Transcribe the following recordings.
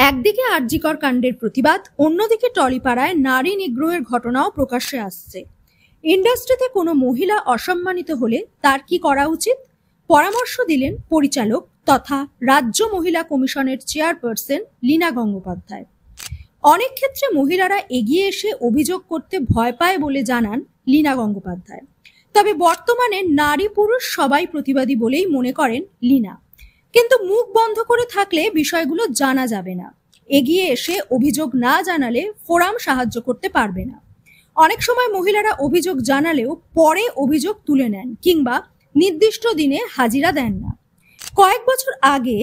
একদিকে আরজিকর কাণ্ডের প্রতিবাদ, অন্যদিকে টলিপাড়ায় নারী নিগ্রহের ঘটনাও প্রকাশ্যে আসছে। ইন্ডাস্ট্রিতে কোনো মহিলা অসম্মানিত হলে তার কি করা উচিত, পরামর্শ দিলেন পরিচালক তথা রাজ্য মহিলা কমিশনের চেয়ারপারসন লীনা গঙ্গোপাধ্যায়। অনেক ক্ষেত্রে মহিলারা এগিয়ে এসে অভিযোগ করতে ভয় পায় বলে জানান লীনা গঙ্গোপাধ্যায়। তবে বর্তমানে নারী পুরুষ সবাই প্রতিবাদী বলেই মনে করেন লীনা। কিন্তু মুখ বন্ধ করে থাকলে বিষয়গুলো জানা যাবে না। এগিয়ে এসে অভিযোগ না জানালে ফোরাম সাহায্য করতে পারবে না। অনেক সময় মহিলারা অভিযোগ জানালেও পরে অভিযোগ তুলে নেন কিংবা নির্দিষ্ট দিনে হাজিরা দেন না। কয়েক বছর আগে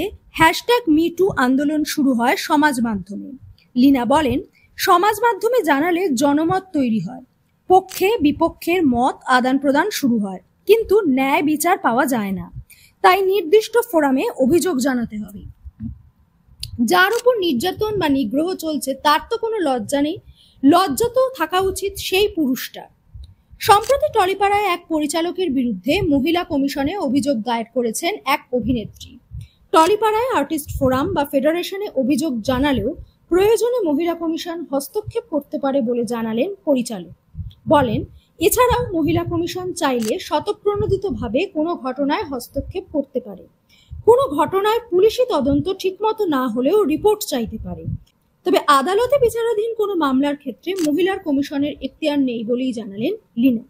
#MeToo আন্দোলন শুরু হয় সমাজ মাধ্যমে। লীনা বলেন, সমাজ মাধ্যমে জানালে জনমত তৈরি হয়, পক্ষে বিপক্ষের মত আদান প্রদান শুরু হয়, কিন্তু ন্যায় বিচার পাওয়া যায় না। তাই নির্দিষ্ট ফোরামে অভিযোগ জানাতে হবে। যার উপর নির্যাতন বা নিগ্রহ চলছে তার তো কোনো লজ্জা নেই, লজ্জা তো থাকা উচিত সেই পুরুষটার। সম্প্রতি টলিপাড়ায় এক পরিচালকের বিরুদ্ধে মহিলা কমিশনে অভিযোগ দায়ের করেছেন এক অভিনেত্রী। টলিপাড়ায় আর্টিস্ট ফোরাম বা ফেডারেশনে অভিযোগ জানালেও প্রয়োজনে মহিলা কমিশন হস্তক্ষেপ করতে পারে বলে জানালেন পরিচালক। বলেন, এছাড়াও মহিলা কমিশন চাইলে স্বতঃপ্রণোদিতভাবে কোনো ঘটনায় হস্তক্ষেপ করতে পারে। কোনো ঘটনায় পুলিশি তদন্ত ঠিকমতো না হলেও রিপোর্ট চাইতে পারে। তবে আদালতে বিচারাধীন কোনো মামলার ক্ষেত্রে মহিলার কমিশনের এখতিয়ার নেই বলেই জানালেন লীনা।